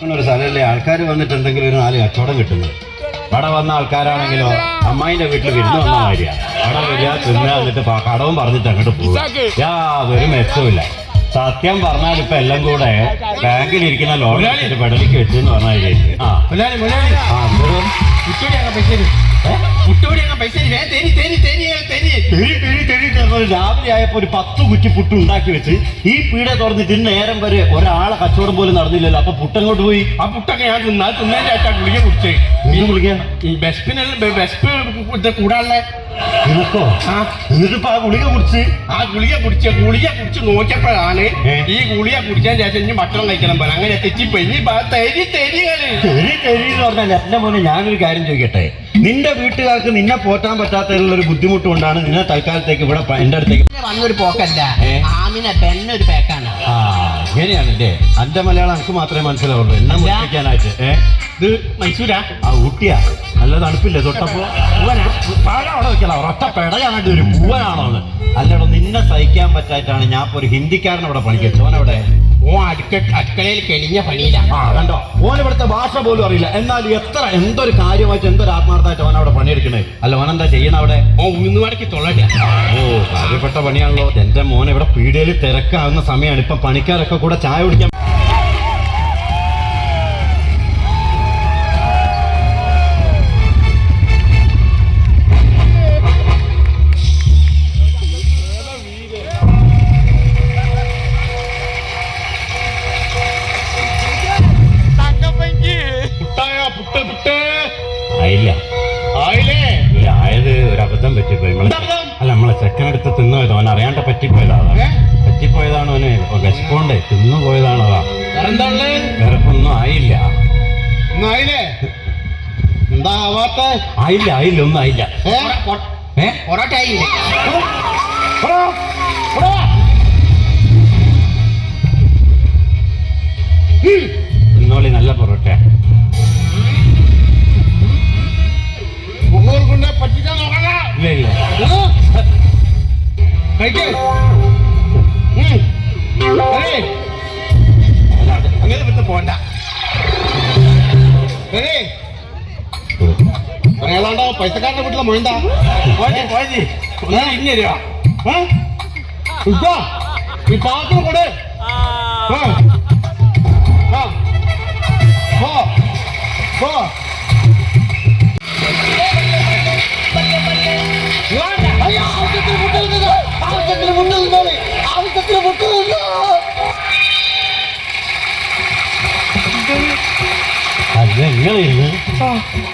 ഒരു സ്ഥലമല്ലേ ആൾക്കാർ വന്നിട്ട് എന്തെങ്കിലും ഒരു 4 കച്ചവടം കിട്ടുന്നത്. അവിടെ വന്ന ആൾക്കാരാണെങ്കിലോ അമ്മായിന്റെ വീട്ടിൽ വിരുന്ന് വന്ന മാതിരിയാണ്. അവിടെ വരിക തിന്നുക, എന്നിട്ട് കടവും പറഞ്ഞിട്ട് അങ്ങോട്ട് പോകും. യാതൊരു മെച്ചമില്ല. സത്യം പറഞ്ഞാൽ ഇപ്പൊ എല്ലാം കൂടെ ബാങ്കിലിരിക്കുന്ന ലോൺ പെടലിക്ക് വെച്ചെന്ന് പറഞ്ഞാൽ രാവിലെ ആയപ്പോ ഒരു 10 കുറ്റി പുട്ട് ഉണ്ടാക്കി വെച്ച് ഈ പീട തുറന്നിട്ട് നേരം വരെ ഒരാളെ കച്ചവടം പോലും നടന്നില്ലല്ലോ. അപ്പൊ പുട്ടങ്ങോട്ട് പോയി. ആ പുട്ടൊക്കെ ഞാൻ തിന്നേറ്റാ ഗുളിക കുടിച്ചേ. ഗുളിക കൂടാനുള്ള നിനക്കോ? എന്നിട്ടിപ്പോ ആ ഗുളിക കുടിച്ച് നോക്കിയപ്പോഴാണ് ഈ ഗുളിക കുടിക്കാൻ ശേഷം ഇനി ഭക്ഷണം കഴിക്കണം പോലെ അങ്ങനെ തെറ്റിപ്പോയി. എന്ന് പറഞ്ഞാൽ എന്റെ മോനെ ഞാനൊരു കാര്യം ചോദിക്കട്ടെ, നിന്റെ വീട്ടുകാർക്ക് നിന്നെ പോറ്റാൻ പറ്റാത്തതിലുള്ളൊരു ബുദ്ധിമുട്ട് കൊണ്ടാണ് നിന്നെ തൽക്കാലത്തേക്ക് ഇവിടെ എന്റെ അടുത്തേക്ക് വന്നൊരു പോക്കല്ല, ഒരു പേക്കാണ്. ഇങ്ങനെയാണല്ലേ? അന്റെ മലയാളം എനിക്ക് മാത്രമേ മനസ്സിലാവുള്ളൂ. എന്നെ മുറിക്കാനായിട്ട് ഇത് മൈസൂരാ? ഊട്ടിയാ? നല്ല തണുപ്പില്ലേ? തൊട്ടപ്പോ അവിടെ വെക്കല ഒരൊറ്റ പെടയാനായിട്ട് ഒരു പൂവനാണോ? അല്ലടോ, നിന്നെ സഹിക്കാൻ പറ്റായിട്ടാണ് ഞാൻ ഇപ്പൊ ഒരു ഹിന്ദിക്കാരൻ അവിടെ പണിക്ക്. ഓനവിടെ അടുക്കളയിൽ കെളിഞ്ഞ പണിയില്ല. കണ്ടോ, ഓൻ ഇവിടുത്തെ ഭാഷ പോലും അറിയില്ല. എന്നാൽ എന്തൊരു കാര്യമായിട്ട് എന്തൊരു ആത്മാർത്ഥമായിട്ട് ഓൻ അവിടെ പണിയെടുക്കണേ. അല്ല, ഓനെന്താ ചെയ്യണ അവിടെ? ഉഴുന്നുവടക്ക് തൊള്ളല്ല. കാര്യപ്പെട്ട പണിയാണല്ലോ. എന്റെ മോൻ ഇവിടെ പീടികയിൽ തിരക്കാവുന്ന സമയമാണ്. ഇപ്പൊ പണിക്കാരൊക്കെ കൂടെ ചായ കുടിക്കാൻ ആയത് ഒരു അബദ്ധം പറ്റിപ്പോയി. അല്ല, നമ്മളെ ചെക്കനെടുത്ത് തിന്നുപോയത് അവൻ അറിയാണ്ട് പറ്റിപ്പോയതാണ്. ഓന് വിശപ്പോണ്ട് തിന്നു പോയതാണ്. അതാ, വേറെ ഒന്നും ആയില്ല. ആയില്ല ഒന്നും ആയില്ല. ഇന്നോളി നല്ല പൊറോട്ട. ഇല്ല അങ്ങനെ വിട്ട് പോണ്ട. പറയാളാണ്ടോ പൈസക്കാരന്റെ വീട്ടിലെ മൊഴണ്ട ഇന്നരുവാ ഈ പാത്രം കൂടെ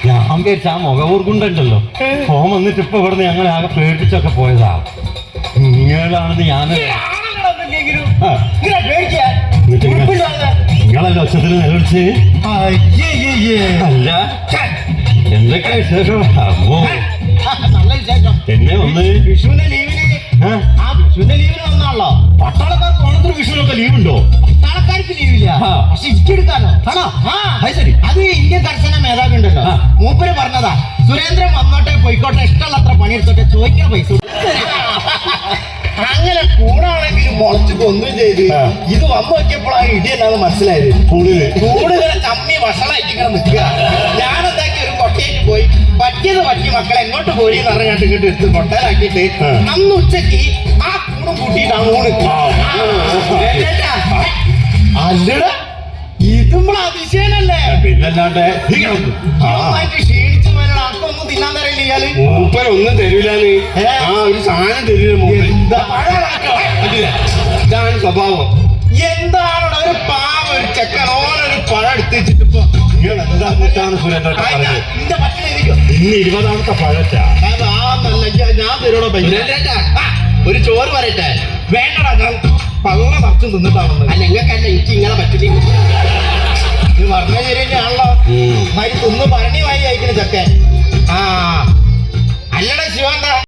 ഞാൻ വിചാരിച്ച ആ മുഖകൂർക്കുണ്ടല്ലോ, ഫോം വന്നിട്ട് ഇപ്പൊ ഇവിടുന്ന് ഞങ്ങളെ ആകെ പേടിച്ചൊക്കെ പോയതാ. നിങ്ങളാണെന്ന് ഞാൻ നിങ്ങളല്ല ഒച്ചത്തിന് നിലവിളിച്ച്. അല്ല, എന്തൊക്കെ വിശേഷം? അമ്മോ, എന്നെ ഒന്ന് വിഷുവിന്റെ ലീവിന് വന്നാണല്ലോ. പട്ടാളക്കാർക്ക് ഓണത്തിന് വിഷുവിനൊക്കെ ലീവുണ്ടോ? പട്ടാളക്കാർക്ക് ലീവില്ല, പക്ഷെ ഇഷ്ടെടുക്കാനോ? ആണോ? അത് ഇന്ത്യൻ കർശന മേധാവി ഉണ്ടല്ലോ, മൂപ്പര് പറഞ്ഞതാ. സുരേന്ദ്രൻ വന്നോട്ടെ പോയിക്കോട്ടെ, ഇഷ്ടമുള്ളത്ര പണിയെടുത്തോട്ടെ, ചോദിക്കാൻ പൈസ. അങ്ങനെ കൂടാണെങ്കിലും മുളച്ച് കൊന്നും ചെയ്ത് ഇത് വന്നു നോക്കിയപ്പോഴാണ് ഇടിയല്ലാന്ന് മനസ്സിലായത്. കൂടുതലെ ചമ്മി വഷളായിട്ടിങ്ങനെ നിൽക്കുക. ഞാനെന്താക്കി ഒരു കൊട്ടയേറ്റ് പോയി പറ്റിയത് പറ്റി മക്കളെ എങ്ങോട്ട് പോയി എന്ന് പറഞ്ഞിട്ട് ഇങ്ങോട്ട് എടുത്ത് കൊട്ടയിലാക്കിയിട്ട് അന്ന് ഉച്ചക്ക് ആ കൂടും കൂട്ടിയിട്ടാണ് ഊണ്. അല്ലട, ഇതും അതിശയനല്ലേ? പിന്നല്ലാണ്ട് ക്ഷീണിച്ചു വരണം. ആർക്കൊന്നും തിന്നാൻ തരില്ല ഇയാള്. മൂപ്പരൊന്നും തരൂലെന്ന്. ഒരു സാധനം തരൂല. ഇതാണ് സ്വഭാവം. എന്താണോ ഒരു പാവ ഒരു ചെക്കൻ ഓനൊരു പഴം എടുത്ത് വെച്ചിട്ട് ഇപ്പൊ ഇന്ന് 20ാമത്തെ പഴച്ചാ. ഞാൻ തരുടോ പൈസ. ഒരു ചോറ് പറയട്ടെ? വേണ്ടടാ, ഞാൻ പള്ള നിറച്ചും തിന്നിട്ടാണെന്ന്. അല്ല, നിങ്ങൾക്കല്ല, എനിക്ക് ഇങ്ങനെ പറ്റില്ല. ഇത് പറഞ്ഞ ശരി തന്നെയാണല്ലോ. തിന്ന് ഭരണി വായി അയക്കുന്ന ചെക്കൻ. അല്ലടാ ശിവന്താ.